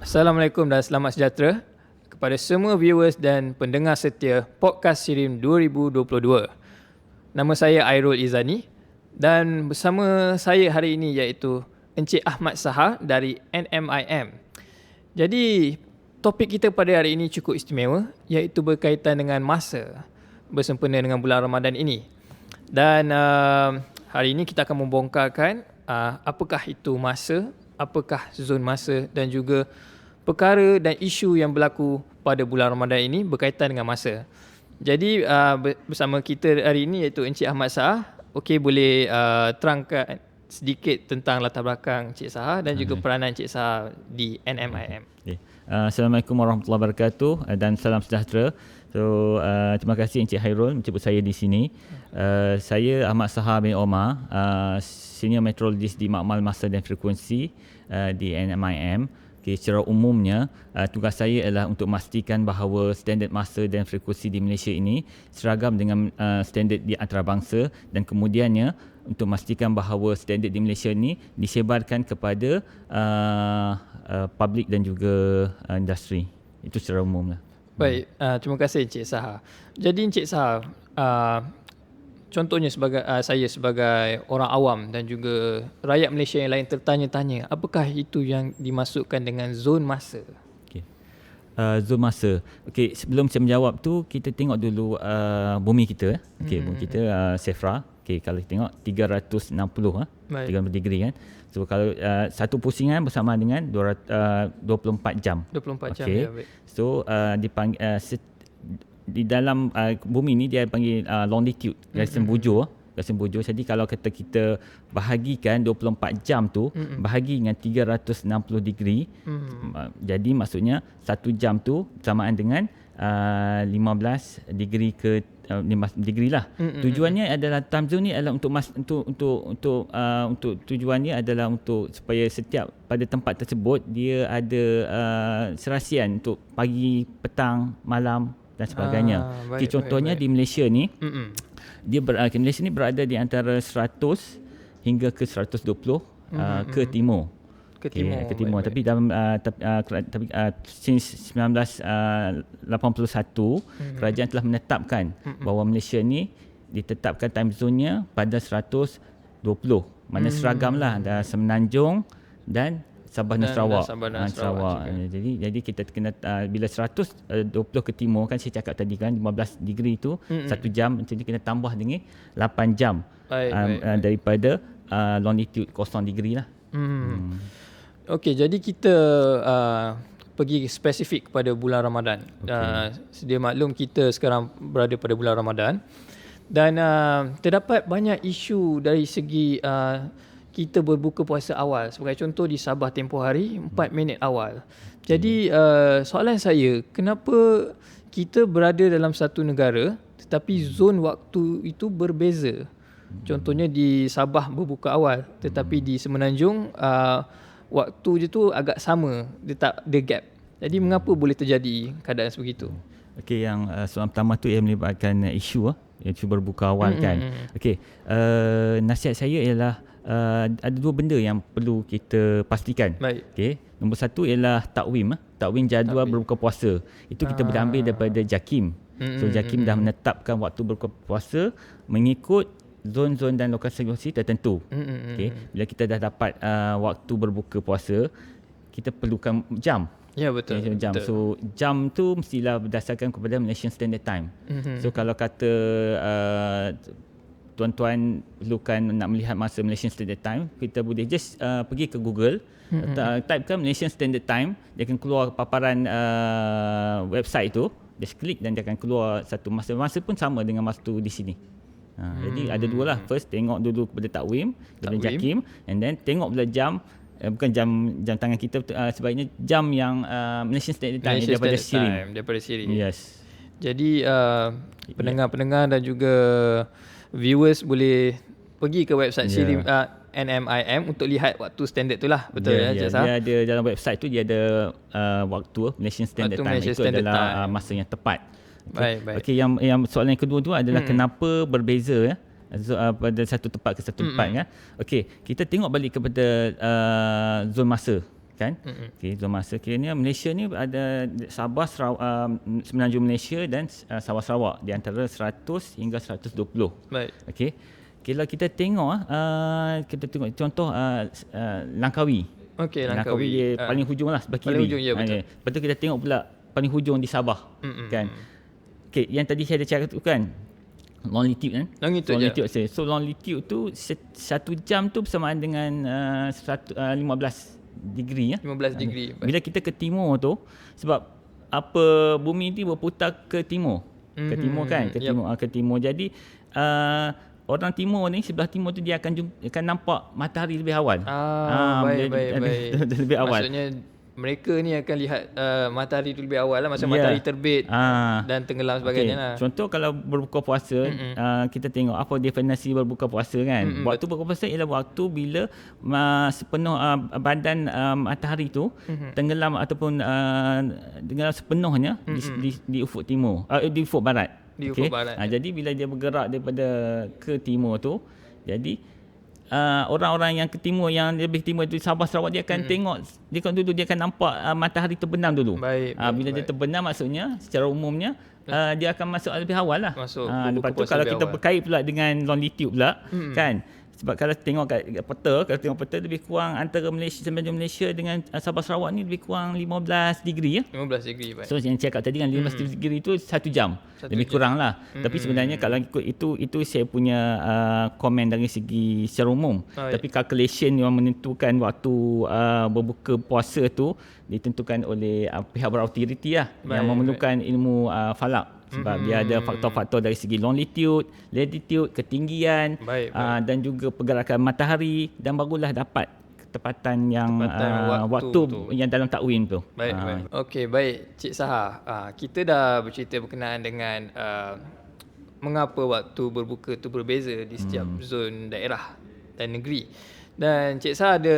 Assalamualaikum dan selamat sejahtera kepada semua viewers dan pendengar setia Podcast Sirim 2022. Nama saya Airul Izani dan bersama saya hari ini iaitu Encik Ahmad Sahar dari NMIM. Jadi topik kita pada hari ini cukup istimewa iaitu berkaitan dengan masa bersempena dengan bulan Ramadan ini. Dan hari ini kita akan membongkarkan apakah itu masa, apakah zon masa dan juga perkara dan isu yang berlaku pada bulan Ramadan ini berkaitan dengan masa. Jadi bersama kita hari ini iaitu Encik Ahmad Sahar. Okey, boleh terangkan sedikit tentang latar belakang Encik Sahar dan juga peranan Encik Sahar di NMIM. Okay. Assalamualaikum warahmatullahi wabarakatuh dan salam sejahtera. So terima kasih Encik Hairul menjemput saya di sini. Saya Ahmad Sahar bin Omar, Senior Meteorologist di Makmal Masa dan Frekuensi di NMIM. Okay, secara umumnya tugas saya adalah untuk memastikan bahawa standard masa dan frekuensi di Malaysia ini seragam dengan standard di antarabangsa dan kemudiannya untuk memastikan bahawa standard di Malaysia ini disebarkan kepada public dan juga industri. Itu secara umumlah. Baik, terima kasih Encik Sahar. Jadi Encik Sahar, contohnya saya sebagai orang awam dan juga rakyat Malaysia yang lain tertanya-tanya, apakah itu yang dimasukkan dengan zon masa? Okay. Zon masa. Okay, sebelum saya menjawab tu, kita tengok dulu bumi kita. Okay, bumi kita Sephra. Okay, kalau kita tengok 360 360 degree kan. So kalau satu pusingan bersama dengan 24 jam. 24 jam, okay. Ya, baik. So di dalam bumi ni dia panggil longitude, garisan bujur. Garisan bujur. Jadi kalau kita bahagikan 24 jam tu bahagi dengan 360 degree, jadi maksudnya 1 jam tu samaan dengan 15 degree ke 15 degree lah. Tujuannya adalah time zone ni adalah untuk tujuannya adalah untuk supaya setiap pada tempat tersebut dia ada serasian untuk pagi, petang, malam dan sebagainya. Baik, contohnya baik. Di Malaysia ni Malaysia ni berada di antara 100 hingga ke 120 ke timur. Ke timur. Ke timur. Tapi dalam since 1981 kerajaan telah menetapkan bahawa Malaysia ni ditetapkan time zone-nya pada 120. Mana seragamlah ada Semenanjung dan Sabah dan Sarawak. Jadi kita kena bila 120 ke timur kan saya cakap tadi kan 15 degree tu 1 jam, jadi kena tambah dengan 8 jam daripada longitude 0 degree lah. Okey, jadi kita pergi spesifik kepada bulan Ramadan. Sedia maklum kita sekarang berada pada bulan Ramadan dan terdapat banyak isu dari segi kita berbuka puasa awal. Sebagai contoh di Sabah tempoh hari 4 minit awal. Jadi soalan saya, kenapa kita berada dalam satu negara tetapi zon waktu itu berbeza? Contohnya di Sabah berbuka awal tetapi di Semenanjung waktu dia tu agak sama, dia tak ada gap. Jadi mengapa boleh terjadi keadaan sebegitu? Okey, yang soalan pertama tu yang melibatkan isu berbuka awal kan. Okey, nasihat saya ialah ada dua benda yang perlu kita pastikan. Baik. Okey, nombor satu ialah takwim jadual berbuka puasa. Itu kita boleh ambil daripada JAKIM. So JAKIM dah menetapkan waktu berbuka puasa mengikut zon-zon dan lokasi-lokasi tertentu. Okey, bila kita dah dapat waktu berbuka puasa, kita perlukan jam. Ya, betul. Jam. Betul. So jam tu mestilah berdasarkan kepada Malaysian Standard Time. So kalau kata tuan-tuan perlukan nak melihat masa Malaysian Standard Time, kita boleh just pergi ke Google, typekan Malaysian Standard Time, dia akan keluar paparan website tu, just klik dan dia akan keluar satu masa. Masa pun sama dengan masa tu di sini. Jadi ada dua lah. First tengok dulu kepada takwim daripada JAKIM, and then tengok pula jam, bukan jam tangan kita, sebaiknya jam yang Malaysian Standard Time daripada Sirim. Yes. Jadi pendengar-pendengar dan juga viewers boleh pergi ke website Sirim NMIM untuk lihat waktu standard tu lah. Betul ya, Cik Sahar? Dia ada dalam website tu, dia ada waktu Malaysian Standard Time. Itu adalah masa yang tepat. Baik. Okey, yang soalan yang kedua tu adalah kenapa berbeza pada satu tempat ke satu tempat kan. Okey, kita tengok balik kepada zon masa. kan. Okey, zon masa kiranya Malaysia ni ada Sabah, Semenanjung Malaysia dan Sabah Sarawak di antara 100 hingga 120. Baik. Okey. Kalau kita tengok contoh Langkawi. Okey, Langkawi dia paling hujung lah sebelah kiri. Paling hujung, ya, betul. Lepas tu kita tengok pula paling hujung di Sabah. Kan. Okey, yang tadi saya ada cakap tu kan, longitude kan. Longitude je. So longitude tu 1 jam tu bersamaan dengan 15 degree ya. 15 degree. Bila kita ke timur tu, sebab apa bumi ni berputar ke timur. Ke timur kan, ke timur. Jadi orang timur ni, sebelah timur tu dia akan nampak matahari lebih awal. Baik. Lebih awal. Maksudnya mereka ni akan lihat matahari tu lebih awal lah, masa matahari terbit dan tenggelam sebagainya lah. Contoh kalau berbuka puasa, kita tengok apa definisi berbuka puasa kan. Waktu berbuka puasa ialah waktu bila sepenuh badan matahari tu tenggelam ataupun tenggelam sepenuhnya di ufuk timur, di ufuk barat. Di ufuk barat. Jadi bila dia bergerak daripada ke timur tu, jadi orang-orang yang ke timur, yang lebih timur itu Sabah Sarawak, dia akan tengok, dia akan nampak matahari terbenam dulu. Bila dia terbenam, maksudnya secara umumnya dia akan masuk lebih awal lah. Lepas tu kalau kita berkait pula dengan longitude pula, kan, sebab kalau tengok kat peta, lebih kurang antara Semenanjung Malaysia dengan Sabah Sarawak ni lebih kurang 15 degree ya. 15 degree, baik. So yang cakap tadi kan 15 degree itu 1 jam. Lebih kurang lah. Tapi sebenarnya kalau ikut itu saya punya komen dari segi secara umum. Tapi calculation yang menentukan waktu berbuka puasa tu ditentukan oleh pihak berautoriti lah, yang memerlukan ilmu falak. Sebab dia ada faktor-faktor dari segi longitude, latitude, ketinggian, dan juga pergerakan matahari, dan barulah dapat ketepatan yang waktu yang dalam takwim tu. Baik. Okey, baik Cik Saha. Kita dah bercerita berkenaan dengan mengapa waktu berbuka tu berbeza di setiap zon daerah dan negeri. Dan Cik Saha ada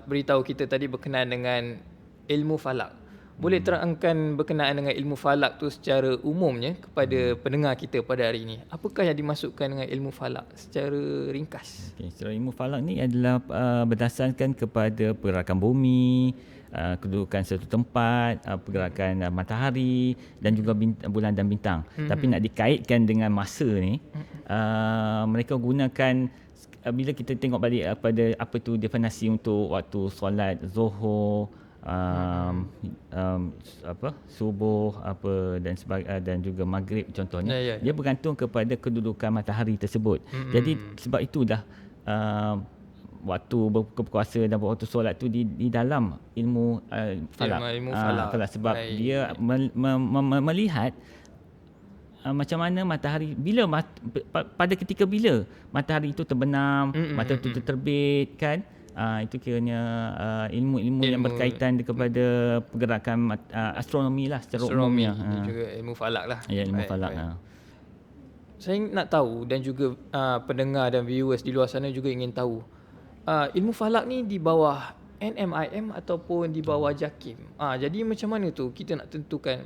beritahu kita tadi berkenaan dengan ilmu falak. Boleh terangkan berkenaan dengan ilmu falak tu secara umumnya kepada pendengar kita pada hari ini? Apakah yang dimasukkan dengan ilmu falak secara ringkas? Secara ilmu falak ni adalah berdasarkan kepada pergerakan bumi, kedudukan satu tempat, pergerakan matahari dan juga bulan dan bintang. Tapi nak dikaitkan dengan masa ni, mereka gunakan, bila kita tengok balik pada apa tu definisi untuk waktu solat Zuhur, subuh dan juga maghrib contohnya, dia bergantung kepada kedudukan matahari tersebut. Jadi sebab itulah waktu berbuka puasa dan waktu solat tu di dalam ilmu falak. Sebab dia melihat macam mana matahari pada ketika bila matahari itu terbenam, matahari itu terbit kan. Itu kiranya ilmu yang berkaitan kepada pergerakan astronomi lah secara umumnya. Dan juga ilmu falak lah. Ya, ilmu falak. Saya nak tahu, dan juga pendengar dan viewers di luar sana juga ingin tahu, ilmu falak ni di bawah NMIM ataupun di bawah JAKIM. Jadi macam mana tu kita nak tentukan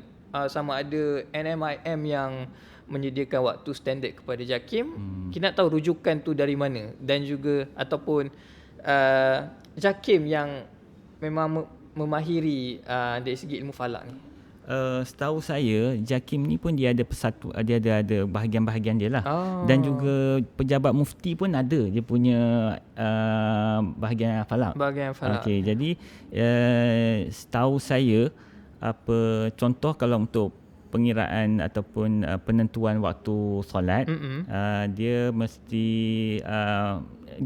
sama ada NMIM yang menyediakan waktu standard kepada JAKIM, kita nak tahu rujukan tu dari mana, dan juga ataupun JAKIM yang memang memahiri dari segi ilmu falak ni. Setahu saya JAKIM ni pun dia ada ada bahagian-bahagian dia lah. Dan juga pejabat mufti pun ada dia punya bahagian falak. Okey, jadi setahu saya contoh kalau untuk pengiraan ataupun penentuan waktu solat, dia mesti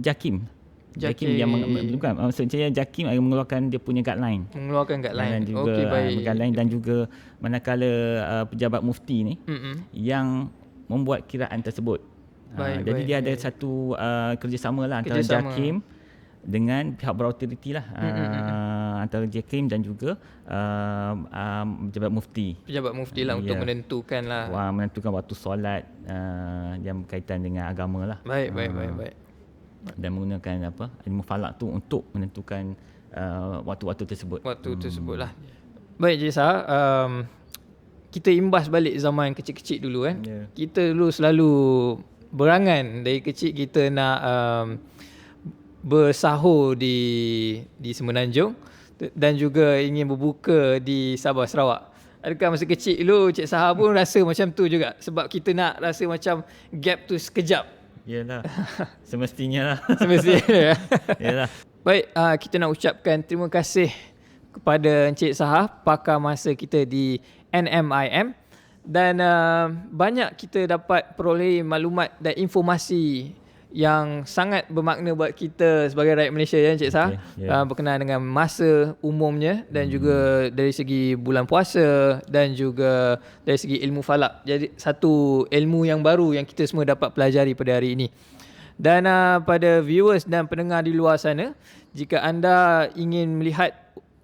JAKIM yang bukan, maksud saya JAKIM akan mengeluarkan dia punya guideline. Dan juga guideline, dan juga manakala pejabat mufti ni yang membuat kiraan tersebut. Jadi dia ada satu kerjasama lah antara JAKIM dengan pihak berautoriti lah, antara JAKIM dan juga pejabat mufti. Pejabat mufti lah untuk menentukan waktu solat yang berkaitan dengan agama lah. Baik. Dan menggunakan ilmu falak tu untuk menentukan waktu-waktu tersebut. Lah. Baik Cik Saha, kita imbas balik zaman kecil-kecil dulu kan. Kita dulu selalu berangan dari kecil kita nak bersahur di Semenanjung dan juga ingin berbuka di Sabah Sarawak. Adakah masa kecil dulu Cik Saha pun rasa macam tu juga? Sebab kita nak rasa macam gap tu sekejap. Yalah. Semestinya lah. Semestinya. Yalah. Baik, kita nak ucapkan terima kasih kepada Encik Saha, pakar masa kita di NMIM. Dan banyak kita dapat peroleh maklumat dan informasi yang sangat bermakna buat kita sebagai rakyat Malaysia, ya Encik Saha. Berkenaan dengan masa umumnya dan juga dari segi bulan puasa dan juga dari segi ilmu falak. Jadi satu ilmu yang baru yang kita semua dapat pelajari pada hari ini. Dan pada viewers dan pendengar di luar sana, jika anda ingin melihat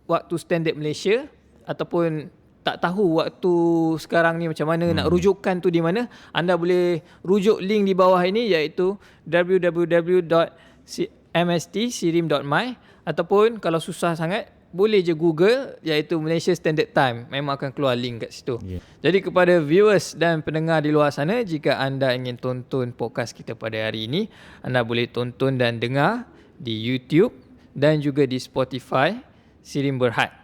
waktu standard Malaysia ataupun tak tahu waktu sekarang ni macam mana, nak rujukan tu di mana, anda boleh rujuk link di bawah ini iaitu www.mstsirim.my ataupun kalau susah sangat boleh je Google iaitu Malaysia Standard Time, memang akan keluar link kat situ. Jadi kepada viewers dan pendengar di luar sana, jika anda ingin tonton podcast kita pada hari ini, anda boleh tonton dan dengar di YouTube dan juga di Spotify Sirim Berhad.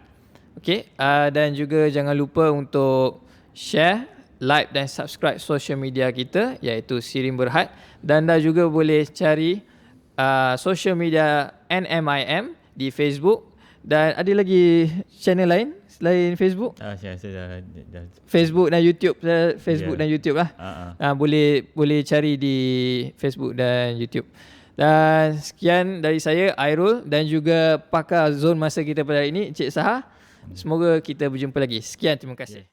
Okey, dan juga jangan lupa untuk share, like dan subscribe social media kita iaitu Sirim Berhad, dan anda juga boleh cari social media NMIM di Facebook, dan ada lagi channel lain selain Facebook? Saya dah. Facebook dan YouTube, Facebook dan YouTube lah. Boleh cari di Facebook dan YouTube. Dan sekian dari saya, Airul, dan juga pakar zon masa kita pada hari ini, Encik Saha. Semoga kita berjumpa lagi. Sekian, terima kasih.